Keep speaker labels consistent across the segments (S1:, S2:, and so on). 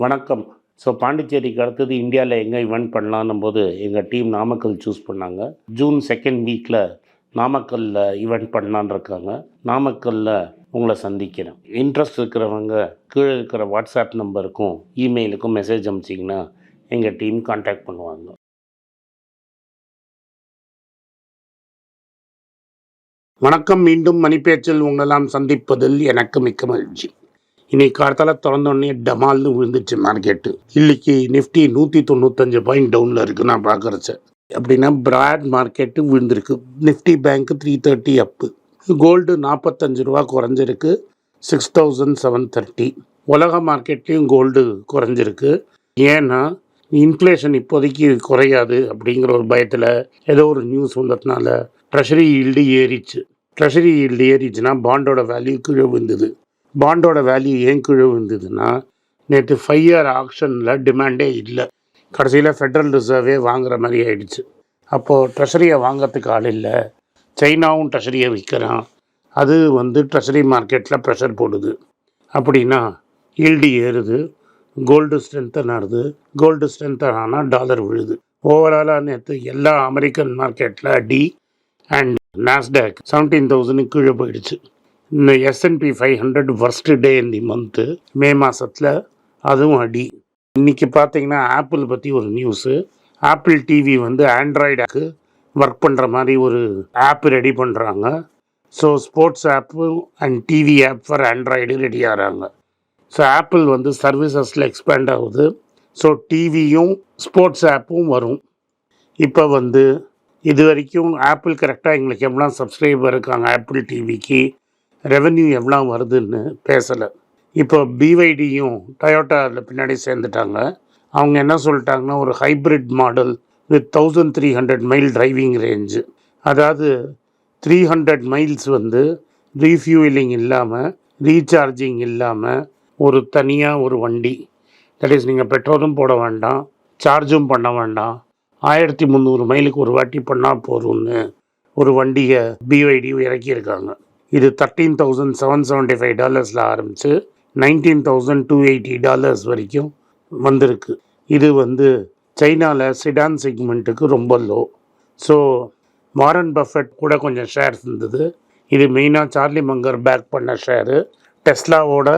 S1: வணக்கம். ஸோ பாண்டிச்சேரிக்கு அடுத்தது இந்தியாவில் எங்கே இவெண்ட் பண்ணலான்னும் போது எங்கள் டீம் நாமக்கல் சூஸ் பண்ணாங்க. ஜூன் செகண்ட் வீக்கில் நாமக்கல்லில் இவெண்ட் பண்ணலான் இருக்காங்க. நாமக்கல்லில் உங்களை சந்திக்கிறேன். இன்ட்ரெஸ்ட் இருக்கிறவங்க கீழே இருக்கிற வாட்ஸ்அப் நம்பருக்கும் இமெயிலுக்கும் மெசேஜ் அனுப்பிச்சிங்கன்னா எங்கள் டீம் கான்டாக்ட் பண்ணுவாங்க. வணக்கம். மீண்டும் மணிப்பேச்சில் உங்களெல்லாம் சந்திப்பதில் எனக்கு மிக்க மகிழ்ச்சி. இன்னைக்கு காலத்தால் திறந்தோடனே டமால்னு விழுந்துச்சு மார்க்கெட்டு. இன்னைக்கு நிஃப்டி 195 பாயிண்ட் டவுனில் இருக்குது. நான் பார்க்குறச்ச அப்படின்னா பிராட் மார்க்கெட்டு விழுந்திருக்கு. நிஃப்டி பேங்க்கு 330 அப்பு. கோல்டு 45 ரூபா குறைஞ்சிருக்கு, 6730. உலக மார்க்கெட்லேயும் கோல்டு குறைஞ்சிருக்கு. ஏன்னா இன்ஃப்ளேஷன் இப்போதைக்கு குறையாது அப்படிங்கிற ஒரு பயத்தில் ஏதோ ஒரு நியூஸ் வந்ததுனால ட்ரெஷரி ஈல்டு ஏறிச்சு. ட்ரெஷரி ஈல்டு ஏறிச்சுன்னா பாண்டோட வேல்யூ கீழே விழுந்தது. பாண்டோட வேல்யூ ஏன் கீழே விழுந்ததுன்னா, நேற்று 5 இயர் ஆக்ஷனில் டிமாண்டே இல்லை. கடைசியில் ஃபெட்ரல் ரிசர்வே வாங்குகிற மாதிரி ஆயிடுச்சு. அப்போது ட்ரெஷரியை வாங்கிறதுக்கு ஆள் இல்லை. சைனாவும் ட்ரெஷரியை விற்கிறான். அது ட்ரெஷரி மார்க்கெட்டில் ப்ரெஷர் போடுது. அப்படின்னா ஈல்டு ஏறுது, கோல்டு ஸ்ட்ரென்த்தன் ஆகுது. கோல்டு ஸ்ட்ரென்த்தன் ஆனால் டாலர் விழுது. ஓவராலாக நேற்று எல்லா அமெரிக்கன் மார்க்கெட்டில் டி அண்ட் நாஸ்டாக் 17,000 கீழே போயிடுச்சு. இந்த S&P 500 ஃபர்ஸ்ட் டே இந்த மந்த்து மே மாதத்தில் அதுவும் அடி. இன்றைக்கி பார்த்தீங்கன்னா ஆப்பிள் பற்றி ஒரு நியூஸு. ஆப்பிள் டிவி ஆண்ட்ராய்டுக்கு ஒர்க் பண்ணுற மாதிரி ஒரு ஆப் ரெடி பண்ணுறாங்க. So sports app and TV app for Android ready ஆகிறாங்க. ஸோ ஆப்பிள் சர்வீசஸில் எக்ஸ்பேண்ட் ஆகுது. ஸோ டிவியும் ஸ்போர்ட்ஸ் ஆப்பும் வரும். இப்போ இது வரைக்கும் ஆப்பிள் கரெக்டாக எங்களுக்கு எவ்வளோ சப்ஸ்கிரைபர் இருக்காங்க, ஆப்பிள் டிவிக்கு ரெவென்யூ எவ்வளோ வருதுன்னு பேசலை. இப்போ பிவைடியும் டொயோட்டாவில் பின்னாடி சேர்ந்துட்டாங்க. அவங்க என்ன சொல்லிட்டாங்கன்னா, ஒரு hybrid model with 1300 mile driving range. அதாவது 300 மைல்ஸ் ரீஃபியூவலிங் இல்லாமல், ரீசார்ஜிங் இல்லாமல் ஒரு தனியாக ஒரு வண்டி. தட் இஸ் நீங்கள் பெட்ரோலும் போட வேண்டாம், சார்ஜும் பண்ண வேண்டாம், 1300 மைலுக்கு ஒரு வாட்டி பண்ணால் போதும்னு ஒரு வண்டியை பிவைடி இறக்கியிருக்காங்க. இது $13,775 ஆரம்பித்து $19,280 வரைக்கும் வந்திருக்கு. இது சைனாவில் சிடான் செக்மெண்ட்டுக்கு ரொம்ப லோ. ஸோ வாரன் பஃபெட் கூட கொஞ்சம் ஷேர்ஸ் இருந்தது. இது மெயினாக சார்லி மங்கர் பேக் பண்ண ஷேரு. டெஸ்லாவோட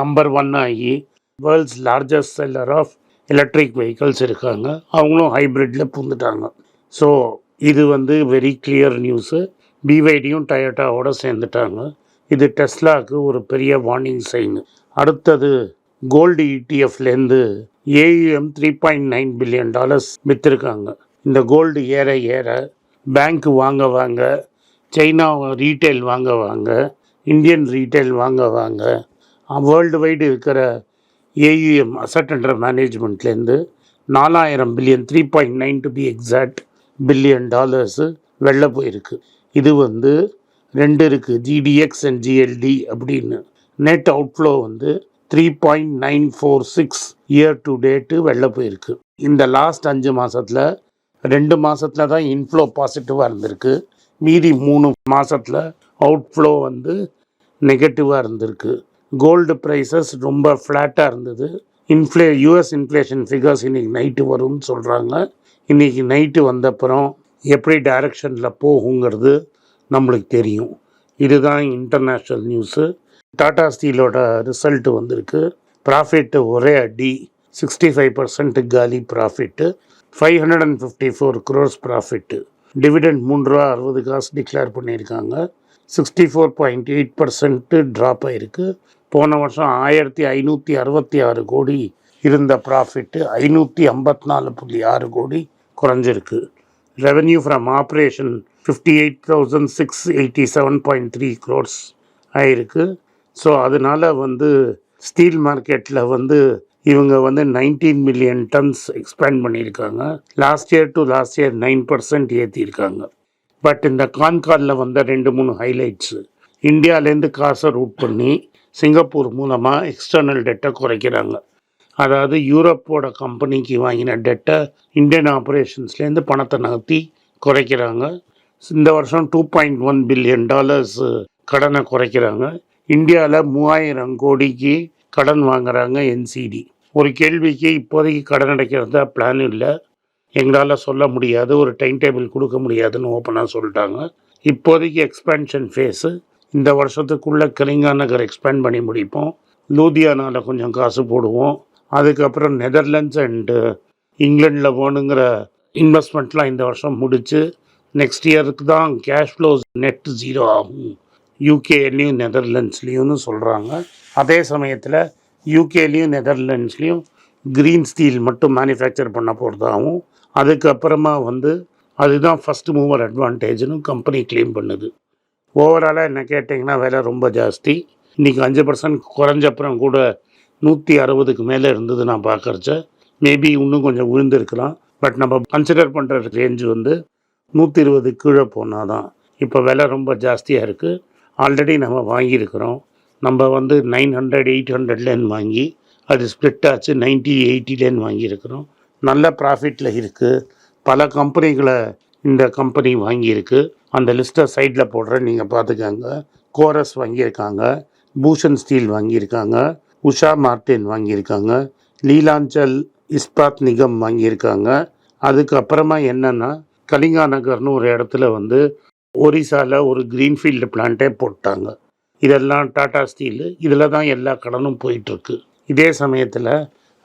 S1: நம்பர் 1 ஆகி world's largest seller of electric vehicles இருக்காங்க. அவங்களும் ஹைப்ரிட்டில் பூந்துட்டாங்க. ஸோ இது வெரி கிளியர் நியூஸு. பிவைடியும் டொயோட்டாவோட சேர்ந்துட்டாங்க. இது டெஸ்லாவுக்கு ஒரு பெரிய வார்னிங் சைன். அடுத்தது கோல்டு இடிஎஃப்லேருந்து AUM $3.9 பில்லியன் விற்றுருக்காங்க. இந்த கோல்டு ஏற ஏற பேங்க் வாங்க, சைனா ரீட்டைல் வாங்க, இந்தியன் ரீட்டைல் வாங்க, வேர்ல்டு வைடு இருக்கிற AUM அசட் அண்டர் மேனேஜ்மெண்ட்லேருந்து 4000 billion, 3.9 to be exact billion dollars வெளில போயிருக்கு. இது 2 இருக்குது, GDX அண்ட் GLD அப்படின்னு. Net outflow 3.946 year to date வெளில போயிருக்கு. இந்த லாஸ்ட் 5 மாதத்தில் 2 மாதத்தில் தான் இன்ஃப்ளோ பாசிட்டிவாக இருந்திருக்கு. மீதி 3 மாதத்தில் அவுட்ஃப்ளோ நெகட்டிவாக இருந்திருக்கு. கோல்டு ப்ரைஸஸ் ரொம்ப ஃப்ளாட்டாக இருந்தது. US இன்ஃப்ளேஷன் ஃபிகர்ஸ் இன்றைக்கி நைட்டு வரும்னு சொல்கிறாங்க. இன்றைக்கி நைட்டு வந்தப்புறம் எப்படி டைரக்ஷனில் போகுங்கிறது நம்மளுக்கு தெரியும். இதுதான் இன்டர்நேஷ்னல் நியூஸு. டாடா ஸ்டீலோட ரிசல்ட்டு வந்திருக்கு. ப்ராஃபிட்டு ஒரே அடி, 65% காலி profit, 554 crores profit. Dividend $3.60 declare பண்ணியிருக்காங்க. 64.8% ட்ராப் ஆகிருக்கு. போன வருஷம் 1566 கோடி இருந்த ப்ராஃபிட்டு 554.6 கோடி குறைஞ்சிருக்கு. ரெவென்யூ ஃப்ரம் ஆப்ரேஷன் 58,687.3 crores ஆயிருக்கு. ஸோ அதனால் ஸ்டீல் மார்க்கெட்டில் இவங்க 19 மில்லியன் டன்ஸ் எக்ஸ்பேண்ட் பண்ணியிருக்காங்க. Last year 9% ஏற்றிருக்காங்க. பட் இந்த கான்காலில் 2-3 ஹைலைட்ஸு. இந்தியாவிலேருந்து காசை ரூட் பண்ணி சிங்கப்பூர் மூலமாக எக்ஸ்டர்னல் டெட்டை குறைக்கிறாங்க. அதாவது யூரோப்போட கம்பெனிக்கு வாங்கின டெட்டை இந்தியன் ஆப்ரேஷன்ஸ்லேருந்து பணத்தை நகர்த்தி குறைக்கிறாங்க. இந்த வருஷம் $2.1 பில்லியன் கடனை குறைக்கிறாங்க. இந்தியாவில் 3000 கோடிக்கு கடன் வாங்குறாங்க NCD. ஒரு கேள்விக்கு இப்போதைக்கு கடன் அடைக்கிறதா பிளான் இல்லை, எங்களால் சொல்ல முடியாது, ஒரு டைம் டேபிள் கொடுக்க முடியாதுன்னு ஓப்பனாக சொல்லிட்டாங்க. இப்போதைக்கு எக்ஸ்பேன்ஷன் ஃபேஸு இந்த வருஷத்துக்குள்ளே கலிங்கா நகர் எக்ஸ்பேண்ட் பண்ணி முடிப்போம். லூதியானாவில் கொஞ்சம் காசு போடுவோம். அதுக்கப்புறம் நெதர்லாண்ட்ஸ் அண்டு இங்கிலாண்டில் வேணுங்கிற இன்வெஸ்ட்மெண்ட்லாம் இந்த வருஷம் முடித்து நெக்ஸ்ட் இயருக்கு தான் கேஷ் ஃப்ளோஸ் நெட் ஜீரோ ஆகும் யூகேலேயும் நெதர்லாண்ட்ஸ்லேயும்னு சொல்கிறாங்க. அதே சமயத்தில் யூகேலேயும் நெதர்லாண்ட்ஸ்லேயும் க்ரீன் ஸ்டீல் மட்டும் மேனுஃபேக்சர் பண்ண போகிறதாகவும், அதுக்கப்புறமா அதுதான் ஃபஸ்ட் மூவர் அட்வான்டேஜ்னு கம்பெனி கிளைம் பண்ணுது. ஓவராலாக என்ன கேட்டிங்கன்னா விலை ரொம்ப ஜாஸ்தி. இன்றைக்கி 5% குறைஞ்சப்புறம் கூட 160க்கு மேலே இருந்தது நான் பார்க்குறச்ச. மேபி இன்னும் கொஞ்சம் விழுந்திருக்கலாம். பட் நம்ம கன்சிடர் பண்ணுற ரேஞ்சு 120 கீழே போனால் தான். இப்போ விலை ரொம்ப ஜாஸ்தியாக இருக்குது. ஆல்ரெடி நம்ம வாங்கியிருக்கிறோம். நம்ம 900 800லேருந்து வாங்கி அது ஸ்ப்ளிட் ஆச்சு 90 80லேருந்து வாங்கியிருக்கிறோம். நல்ல ப்ராஃபிட்டில் இருக்குது. பல கம்பெனிகளை இந்த கம்பெனி வாங்கியிருக்கு. அந்த லிஸ்ட்டை சைடில் போடுறேன், நீங்கள் பார்த்துக்கோங்க. கோரஸ் வாங்கியிருக்காங்க, பூஷன் ஸ்டீல் வாங்கியிருக்காங்க, உஷா மார்டின் வாங்கியிருக்காங்க, லீலாஞ்சல் இஸ்பாத் நிகம் வாங்கியிருக்காங்க. அதுக்கப்புறமா என்னென்னா கலிங்கா நகர்னு ஒரு இடத்துல ஒரிசாவில் ஒரு க்ரீன்ஃபீல்டு பிளான்ட்டே போட்டாங்க. இதெல்லாம் டாடா ஸ்டீலு, இதில் தான் எல்லா கடனும் போயிட்டுருக்கு. இதே சமயத்தில்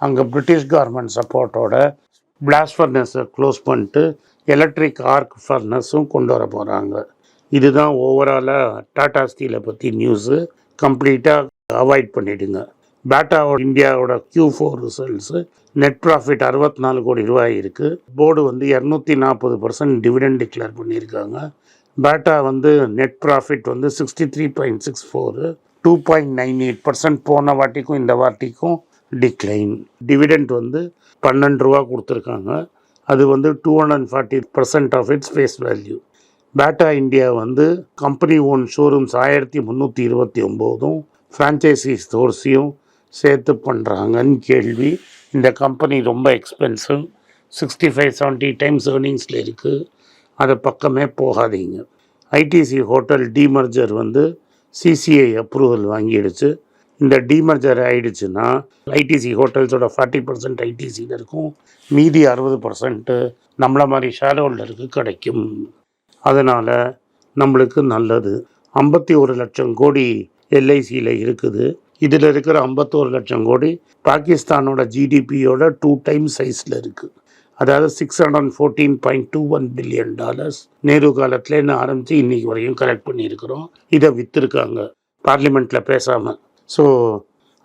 S1: அங்கே பிரிட்டிஷ் கவர்மெண்ட் சப்போர்ட்டோட பிளாஸ்ட் ஃபர்னஸை க்ளோஸ் பண்ணிட்டு எலக்ட்ரிக் ஆர்க் ஃபர்னஸும் கொண்டு வர போகிறாங்க. இதுதான் ஓவராலாக டாடா ஸ்டீலை பற்றி நியூஸு. கம்ப்ளீட்டாக அவாய்ட் பண்ணிவிடுங்க. பேட்டாவோட இந்தியாவோட Q4 ரிசல்ட்ஸு நெட் ப்ராஃபிட் 64 கோடி ரூபாய் இருக்குது. போர்டு 240% டிவிடெண்ட் டிக்ளேர் பண்ணியிருக்காங்க. பேட்டா நெட் ப்ராஃபிட் 63.64, 2.98% போன வாட்டிக்கும் இந்த வாட்டிக்கும் டிக்ளைன். டிவிடெண்ட் 12 ரூபா கொடுத்துருக்காங்க. அது 240% of its face value. Bata India company own showrooms 1329 franchisee ஸ்டோர்ஸையும் சேர்த்து பண்ணுறாங்கன்னு கேள்வி. இந்த கம்பெனி ரொம்ப எக்ஸ்பென்சிவ், 65-70 டைம்ஸ் ஏர்னிங்ஸில் இருக்குது. அதை பக்கமே போகாதீங்க. ITC hotel demerger CCI approval வாங்கிடுச்சு. இந்த டிமர்ஜர் ஆகிடுச்சுன்னா ஐடிசி ஹோட்டல்ஸோட 40% ஐடிசியில் இருக்கும், மீதி 60% நம்மளை மாதிரி ஷேர் ஹோல்டருக்கு கிடைக்கும். அதனால் நம்மளுக்கு நல்லது. 51 லட்சம் கோடி எல்ஐசியில் இருக்குது. இதில் இருக்கிற 51 லட்சம் கோடி பாகிஸ்தானோட ஜிடிபியோட 2 டைம்ஸ் சைஸில் இருக்குது. அதாவது $614.21 பில்லியன். நேரு காலத்துலேருந்து ஆரம்பித்து இன்றைக்கி வரையும் கலெக்ட் பண்ணியிருக்கிறோம். இதை விற்றுருக்காங்க பார்லிமெண்ட்டில் பேசாமல். ஸோ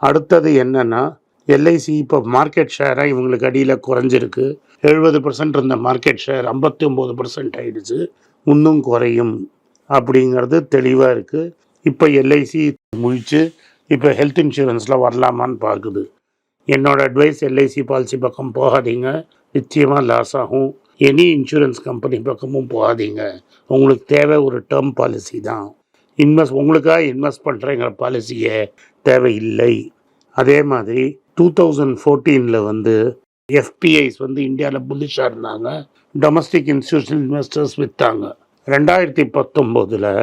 S1: அடுத்தது என்னென்னா எல்ஐசி இப்போ மார்க்கெட் ஷேராக இவங்களுக்கு அடியில் குறைஞ்சிருக்கு. 70% இருந்த மார்க்கெட் ஷேர் 59% ஆகிடுச்சு. இன்னும் குறையும் அப்படிங்கிறது தெளிவாக இருக்குது. இப்போ எல்ஐசி முழிச்சு இப்போ ஹெல்த் இன்சூரன்ஸில் வரலாமான்னு பார்க்குது. என்னோடய அட்வைஸ், எல்ஐசி பாலிசி பக்கம் போகாதீங்க, நிச்சயமாக லாஸ் ஆகும். எனி இன்சூரன்ஸ் கம்பெனி பக்கமும் போகாதீங்க. உங்களுக்கு தேவை ஒரு டேர்ம் பாலிசி தான். உங்களுக்காக இன்வெஸ்ட் பண்ணுறேங்கிற பாலிசியை தேவையில்லை. அதே மாதிரி 2014 எஃபிஐஸ் இந்தியாவில் புல்லிஷாக இருந்தாங்க. Domestic institutional investors விற்றாங்க. 2019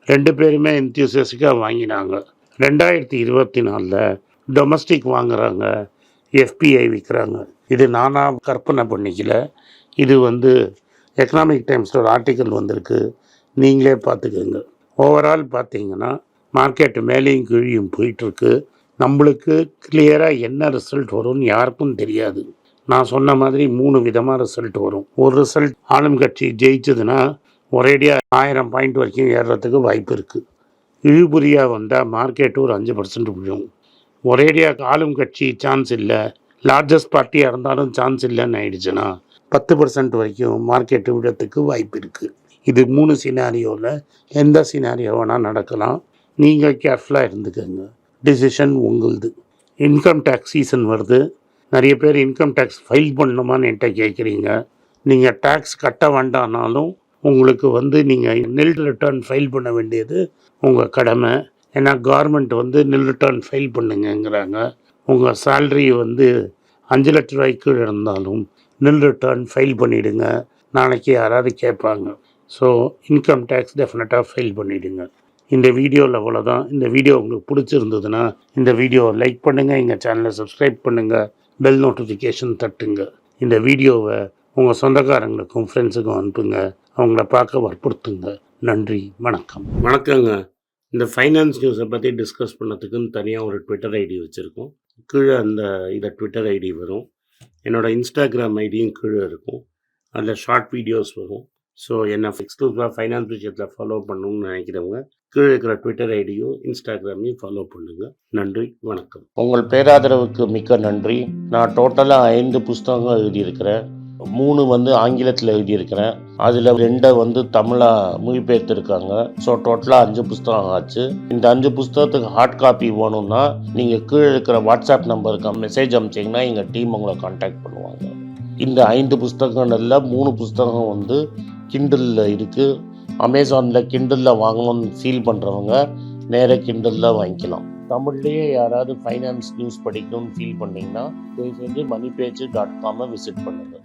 S1: 2 பேருமே என்த்யூசியஸ்டிக்காக வாங்கினாங்க. 2024 டொமஸ்டிக் வாங்குறாங்க, எஃபிஐ விற்கிறாங்க. இது நானாக கற்பனை பண்ணிக்கல. இது எக்கனாமிக் டைம்ஸில் ஒரு ஆர்டிக்கல் வந்திருக்கு, நீங்களே பார்த்துக்கோங்க. ஓவரால் பார்த்தீங்கன்னா மார்க்கெட்டு மேலேயும் கீழியும் போயிட்டுருக்கு. நம்மளுக்கு கிளியராக என்ன ரிசல்ட் வரும்னு யாருக்கும் தெரியாது. நான் சொன்ன மாதிரி 3 விதமாக ரிசல்ட் வரும். ஒரு ரிசல்ட் ஆளும் கட்சி ஜெயிச்சதுன்னா ஒரேடியாக 1000 பாயிண்ட் வரைக்கும் ஏறுறதுக்கு வாய்ப்பு இருக்குது. இழுபறியாக வந்தால் மார்க்கெட்டு ஒரு 5% விழும். ஒரேடியாக ஆளும் கட்சி சான்ஸ் இல்லை, லார்ஜஸ்ட் பார்ட்டியாக இருந்தாலும் சான்ஸ் இல்லைன்னு ஆயிடுச்சுன்னா 10% வரைக்கும் மார்க்கெட்டு விடத்துக்கு வாய்ப்பு இருக்குது. இது 3 சினாரியோவில் எந்த சினாரியோ வேணால் நடக்கலாம். நீங்கள் கேர்ஃபுல்லாக இருந்துக்கோங்க. டிசிஷன் உங்களுது. இன்கம் டேக்ஸ் சீசன் வருது. நிறைய பேர் இன்கம் டேக்ஸ் ஃபைல் பண்ணணுமான்னு என்கிட்ட கேட்குறீங்க. நீங்கள் டேக்ஸ் கட்ட வேண்டானாலும் உங்களுக்கு நீங்கள் நில் ரிட்டர்ன் ஃபைல் பண்ண வேண்டியது உங்கள் கடமை. ஏன்னா கவர்மெண்ட் நில் ரிட்டர்ன் ஃபைல் பண்ணுங்கங்கிறாங்க. உங்கள் சேல்ரி 5 லட்ச ரூபாய்க்கு இருந்தாலும் நில் ரிட்டர்ன் ஃபைல் பண்ணிவிடுங்க. நாளைக்கு யாராவது கேட்பாங்க. ஸோ இன்கம் டேக்ஸ் டெஃபினட்டாக ஃபைல் பண்ணிவிடுங்க. இந்த வீடியோவில் அவ்வளோதான். இந்த வீடியோ உங்களுக்கு பிடிச்சிருந்ததுன்னா இந்த வீடியோவை லைக் பண்ணுங்கள், எங்கள் சேனலை சப்ஸ்கிரைப் பண்ணுங்கள். பெல் நோட்டிஃபிகேஷன் தட்டுங்க. இந்த வீடியோவை உங்கள் சொந்தக்காரங்களுக்கும் ஃப்ரெண்ட்ஸுக்கும் அனுப்புங்க. அவங்கள பார்க்க வற்புறுத்துங்க. நன்றி, வணக்கம். வணக்கங்க. இந்த ஃபைனான்ஸ் நியூஸை பற்றி டிஸ்கஸ் பண்ணதுக்குன்னு தனியாக ஒரு ட்விட்டர் ஐடி வச்சுருக்கோம். கீழே இந்த ட்விட்டர் ஐடி வரும். என்னோடய இன்ஸ்டாகிராம் ஐடியும் கீழே இருக்கும். அதில் ஷார்ட் வீடியோஸ் வரும். ஸோ என்னை எக்ஸ்க்ளூசிவாக ஃபைனான்ஸ் விஷயத்தில் ஃபாலோ பண்ணணும்னு நினைக்கிறவங்க கீழே இருக்கிற ட்விட்டர் ஐடியும் இன்ஸ்டாகிராமையும் ஃபாலோ பண்ணுங்கள். நன்றி, வணக்கம். உங்கள் பேராதரவுக்கு மிக்க நன்றி. நான் டோட்டலாக 5 புஸ்தகங்கள் எழுதியிருக்கிறேன். 3 ஆங்கிலத்தில் எழுதியிருக்கிறேன். அதில் 2 தமிழாக மொழிபெயர்த்துருக்காங்க. ஸோ டோட்டலாக 5 புஸ்தகம் ஆச்சு. இந்த 5 புஸ்தகத்துக்கு ஹார்ட் காப்பி வேணும்னா நீங்கள் கீழே இருக்கிற வாட்ஸ்அப் நம்பருக்கு மெசேஜ் அனுப்பிச்சிங்கன்னா எங்கள் டீம் உங்களை கான்டாக்ட் பண்ணுவாங்க. இந்த 5 புஸ்தகங்கள்ல 3 புஸ்தகம் கிண்டலில் இருக்குது. அமேசானில் கிண்டலில் வாங்கணும்னு ஃபீல் பண்ணுறவங்க நேராக கிண்டலில் வாங்கிக்கலாம். தமிழ்லேயே யாராவது ஃபைனான்ஸ் நியூஸ் படிக்கணும்னு ஃபீல் பண்ணிங்கன்னா தயவுசெஞ்சு moneypage.com விசிட் பண்ணுங்கள்.